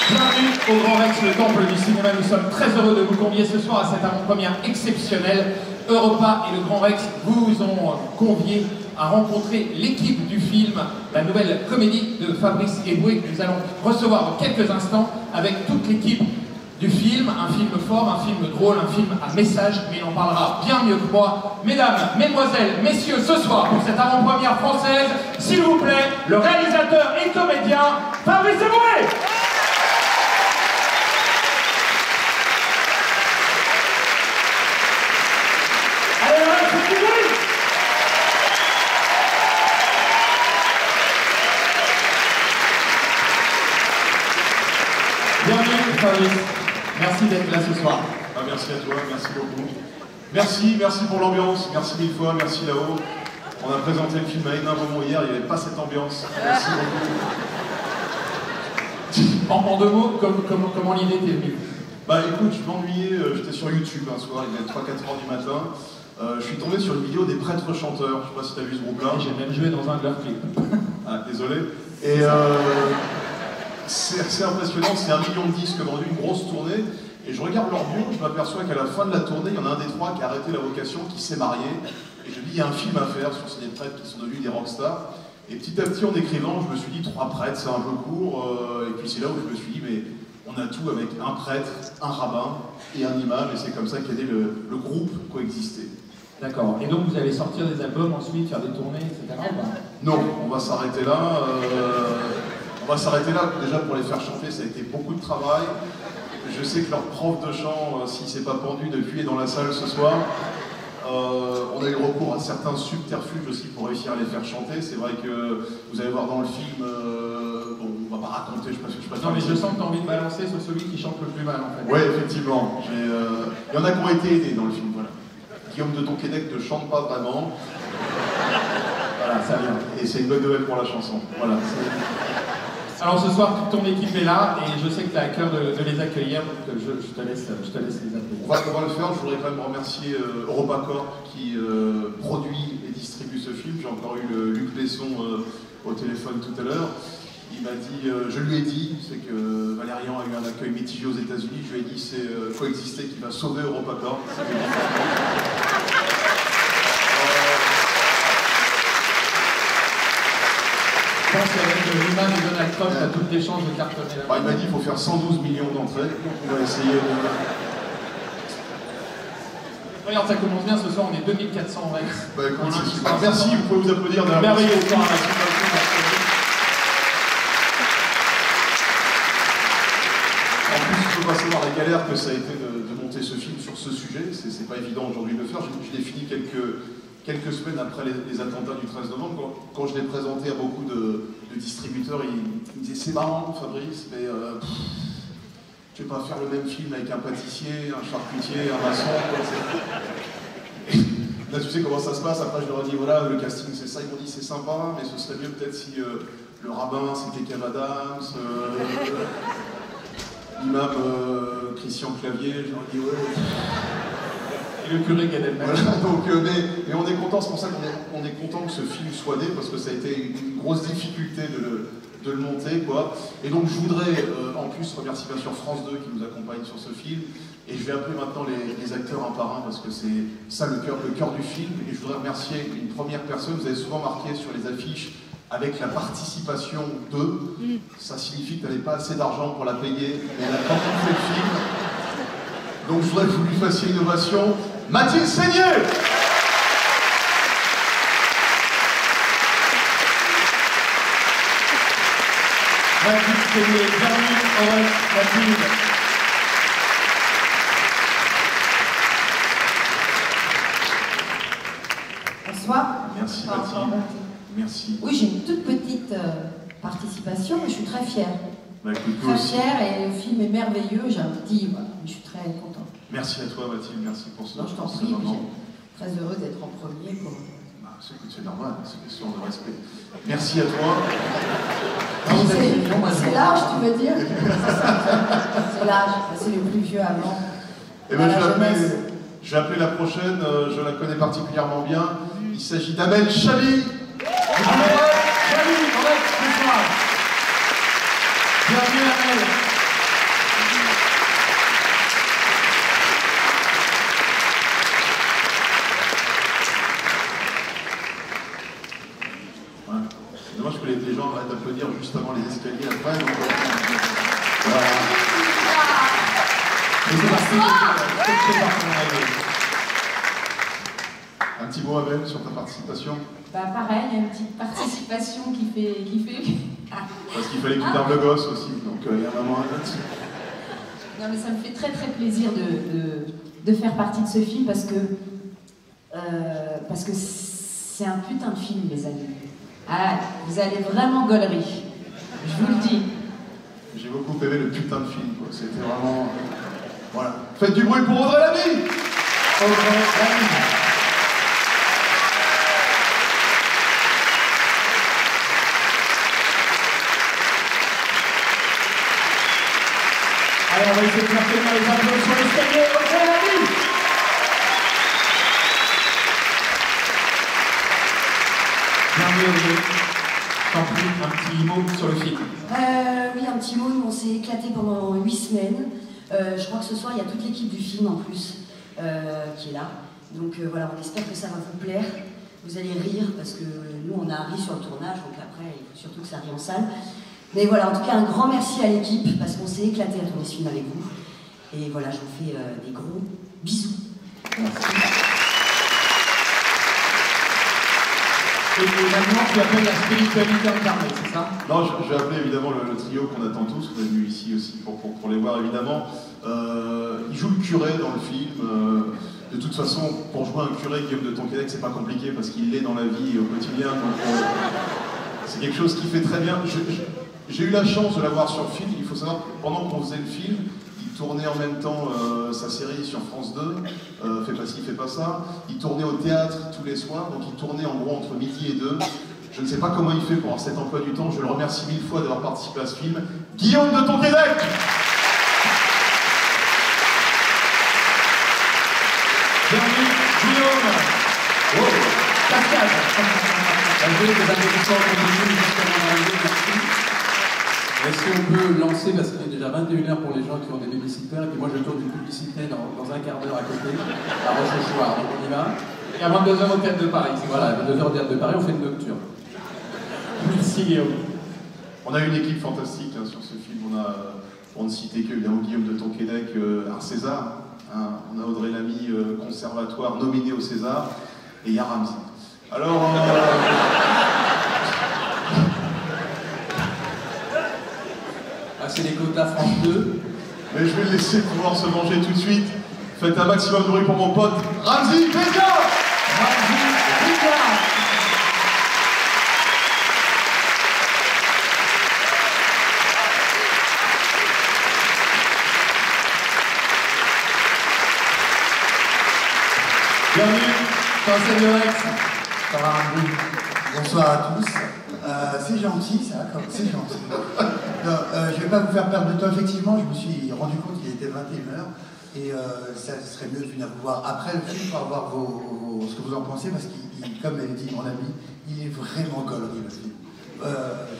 Bienvenue au Grand Rex, le temple du cinéma. Nous sommes très heureux de vous convier ce soir à cette avant-première exceptionnelle. Europa et le Grand Rex vous ont convié à rencontrer l'équipe du film, la nouvelle comédie de Fabrice Eboué que nous allons recevoir dans quelques instants avec toute l'équipe du film. Un film fort, un film drôle, un film à message, mais il en parlera bien mieux que moi. Mesdames, mesdemoiselles, messieurs, ce soir, pour cette avant-première française, s'il vous plaît, le réalisateur et comédien Fabrice Eboué. Bienvenue Fabrice, merci d'être là ce soir. Ah, merci à toi, merci beaucoup. Merci pour l'ambiance, merci mille fois, merci là-haut. On a présenté le film à Hénin Beaumont hier, il n'y avait pas cette ambiance. Merci beaucoup. En deux mots, comment l'idée t'est venue? Bah écoute, je m'ennuyais, j'étais sur YouTube un soir, il est 3-4 heures du matin. Je suis tombé sur une vidéo des prêtres chanteurs, je sais pas si tu as vu ce groupe-là. J'ai même joué dans un de leurs clips. Ah, désolé. Et c'est assez impressionnant, c'est 1 million de disques vendus, une grosse tournée. Et je regarde leur bio, je m'aperçois qu'à la fin de la tournée, il y en a un des trois qui a arrêté la vocation, qui s'est marié. Et je dis, il y a un film à faire sur ces prêtres qui sont devenus des rockstars. Et petit à petit, en écrivant, je me suis dit, 3 prêtres, c'est un peu court. Et puis c'est là où je me suis dit, mais on a tout avec un prêtre, un rabbin et un imam. Et c'est comme ça qu'est né le groupe Coexister. D'accord. Et donc vous allez sortir des albums ensuite, faire des tournées, etc. Non, on va s'arrêter là. On va s'arrêter là. Déjà pour les faire chanter, ça a été beaucoup de travail. Je sais que leur prof de chant, s'il s'est pas pendu depuis, est dans la salle ce soir. On a eu recours à certains subterfuges aussi pour réussir à les faire chanter. C'est vrai que vous allez voir dans le film, bon, on va pas raconter, je préfère. Non mais je sens que tu as envie de balancer sur celui qui chante le plus mal en fait. Oui, effectivement. Il y en a qui ont été aidés dans le film, voilà. Guillaume de Tonquédec ne chante pas vraiment. Voilà, ça vient. Et c'est une bonne nouvelle pour la chanson. Voilà. Alors ce soir, toute ton équipe est là et je sais que tu as à cœur de les accueillir, donc je te laisse les appeler. On va le faire. Je voudrais quand même remercier EuropaCorp qui produit et distribue ce film. J'ai encore eu Luc Besson au téléphone tout à l'heure. Il m'a dit, je lui ai dit, c'est que Valérian a eu un accueil mitigé aux États-Unis. Je lui ai dit, c'est Coexister qui va sauver EuropaCorp. Je pense qu'avec l'image de Donald Trump, tu as toutes les chances de cartonner là. Il m'a dit qu'il faut faire 112 millions d'entrées. On va essayer de... Regarde, ça commence bien ce soir, on est 2400 en Rex. Bah, écoute, merci, vous pouvez vous applaudir. Merveilleux soir. En plus, il faut pas savoir la galère que ça a été de monter ce film sur ce sujet. C'est pas évident aujourd'hui de le faire. Je l'ai fini quelques semaines après les attentats du 13 novembre. Quand je l'ai présenté à beaucoup de distributeurs, ils me disaient c'est marrant Fabrice, mais tu ne vais pas faire le même film avec un pâtissier, un charcutier, un maçon. Là tu sais comment ça se passe, après je leur ai dit voilà le casting c'est ça, ils m'ont dit c'est sympa, mais ce serait mieux peut-être si le rabbin c'était Kev Adams, l'imam Christian Clavier, je leur ai dit ouais. Et le curé Gad Elmaleh. Voilà, donc, mais on est content, c'est pour ça qu'on est content que ce film soit né, parce que ça a été une grosse difficulté de le monter, quoi. Et donc je voudrais en plus remercier bien sûr France 2 qui nous accompagne sur ce film, et je vais appeler maintenant les acteurs un par un, parce que c'est ça le cœur du film, et je voudrais remercier une première personne, vous avez souvent marqué sur les affiches, avec la participation de, ça signifie qu'elle n'avait pas assez d'argent pour la payer, mais elle a quand même fait le film. Donc je voudrais que vous lui fassiez une ovation. Mathilde Seigné! Mathilde Seigné, bienvenue au Rex, Mathilde. Bonsoir. Merci Mathilde. Merci. Oui, j'ai une toute petite participation, mais je suis très fière. Bah, écoute, Très fière et le film est merveilleux, j'ai un petit... Voilà, je suis très contente. Merci à toi Mathilde, merci pour ce Non, je t'en prie, puis très heureuse d'être en premier. Bah, c'est normal, c'est une question de respect. Merci à toi. C'est l'âge, tu veux dire? C'est l'âge, c'est le plus vieux avant. Eh ben, je vais appeler la prochaine, je la connais particulièrement bien. Il s'agit d'Amel Chali. Amel Chali, Rex, bonsoir. Bienvenue Amel. C'est dommage que les gens arrêtent d'applaudir juste avant les escaliers après. Donc, voilà. Et c'est parti. Un petit mot, Abel, sur ta participation. Bah pareil, il y a une petite participation qui fait... Parce qu'il fallait que tu gardes le gosse aussi, donc il y a un moment là-dessus. Non mais ça me fait très très plaisir de faire partie de ce film parce que c'est un putain de film, les amis. Ah, vous allez vraiment gaulerie, je vous le dis. J'ai beaucoup aimé le putain de film, quoi. C'était vraiment... Voilà. Faites du bruit pour Audrey Lamy. Audrey Lamy. Allez, on va essayer de faire tenir les applaudissements sur l'escalier. Audrey Lamy. Bienvenue, Audrey. T'en prie, un petit mot sur le film. Oui, un petit mot. Nous, on s'est éclaté pendant 8 semaines. Je crois que ce soir, il y a toute l'équipe du film en plus qui est là. Donc voilà, on espère que ça va vous plaire. Vous allez rire parce que nous, on a ri sur le tournage, donc après, il faut surtout que ça rie en salle. Mais voilà, en tout cas, un grand merci à l'équipe parce qu'on s'est éclaté à tourner ce film avec vous. Et voilà, je vous fais des gros bisous. Merci. Et maintenant, tu appelles la spiritualité incarnée, c'est ça? Non, je vais appeler évidemment le trio qu'on attend tous, qu'on est venu ici aussi pour les voir évidemment. Il joue le curé dans le film. De toute façon, pour jouer un curé, Guillaume de Tonquédec, c'est pas compliqué parce qu'il l'est dans la vie au quotidien. Donc c'est quelque chose qui fait très bien. J'ai eu la chance de l'avoir sur film. Il faut savoir que pendant qu'on faisait le film, il tournait en même temps sa série sur France 2, Fais pas ci, fais pas ça. Il tournait au théâtre tous les soirs, donc il tournait en gros entre midi et 2. Je ne sais pas comment il fait pour avoir cet emploi du temps. Je le remercie 1000 fois d'avoir participé à ce film. Guillaume de Tonquédec. Bienvenue, Guillaume. Oh, cascade. Malgré les applaudissements continus jusqu'à mon arrivée, merci. Est-ce qu'on peut lancer, parce qu'il est déjà 21h pour les gens qui ont des babysitters, et puis moi je tourne une publicité dans un quart d'heure à côté, à Rochechouart, donc on y va. Et à 22h au Théâtre de Paris. Voilà, à 22h au Théâtre de Paris, on fait une nocturne. Merci Guillaume. On a une équipe fantastique hein, sur ce film. On a, pour ne citer que évidemment Guillaume de Tonquédec, un César. Hein, on a Audrey Lamy, conservatoire, nominée au César. Et il y a Ramsey. Alors... Ah, c'est les quotas France 2. Mais je vais le laisser pouvoir se manger tout de suite. Faites un maximum de bruit pour mon pote Ramsey Pédia. Ramsey Pédia. Bienvenue dans Senior X. Ça va, Ramsey? Bonsoir à tous. C'est gentil, ça, c'est gentil. Je ne vais pas vous faire perdre de temps, effectivement, je me suis rendu compte qu'il était 21h et ça serait mieux de venir vous voir après le film pour avoir ce que vous en pensez, parce qu'il, comme elle dit mon ami, il est vraiment gaulerie le film.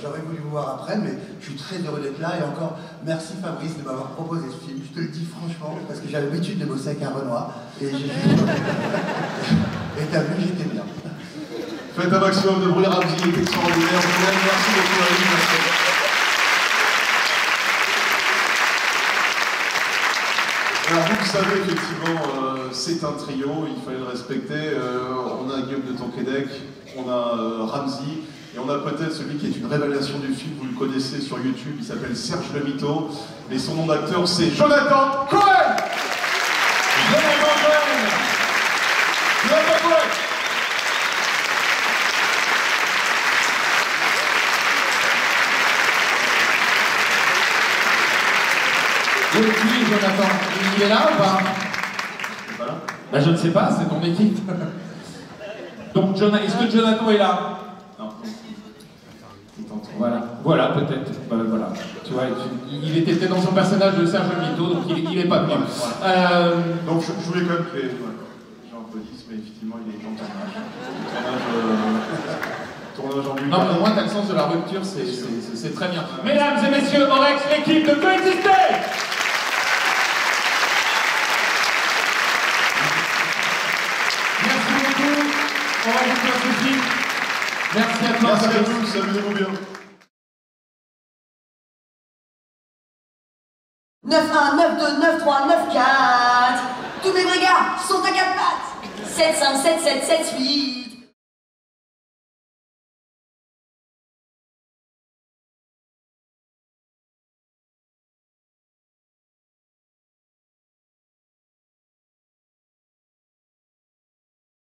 J'aurais voulu vous voir après, mais je suis très heureux d'être là et encore merci Fabrice de m'avoir proposé ce film, je te le dis franchement, parce que j'avais l'habitude de bosser avec un Renoir et t'as vu, j'étais bien. Faites un maximum de bruit, Ramsey est extraordinaire. Merci beaucoup à lui. Alors vous le savez, effectivement, c'est un trio, il fallait le respecter. On a Guillaume de Tonquédec, on a Ramsey, et on a peut-être celui qui est une révélation du film, vous le connaissez sur YouTube, il s'appelle Serge Le Mito, mais son nom d'acteur c'est Jonathan Cohen. Jonathan Cohen. Jonathan Cohen. Où es-tu, Jonathan? Il est là ou pas? Voilà. Bah, je ne sais pas, c'est ton équipe. Donc, est-ce que Jonathan est là? Non. Voilà, peut-être. Voilà. Tu vois, il était peut-être dans son personnage de Serge Le Mito, donc il n'est pas venu. Voilà. Donc, je voulais quand même que j'en applaudisse, mais effectivement, il est en tournage en lui. Non, mais au moins, t'as le sens de la rupture, c'est très bien. Mesdames et messieurs, Orex, l'équipe de Coexister! Merci beaucoup. On va vous faire ce film. Merci à toi. Merci à tous, amusez-vous bien. 9-1, 9-2, 9-3, 9-4. Tous mes vrais gars sont à 4 pattes. 7-5, 7-7, 7-8.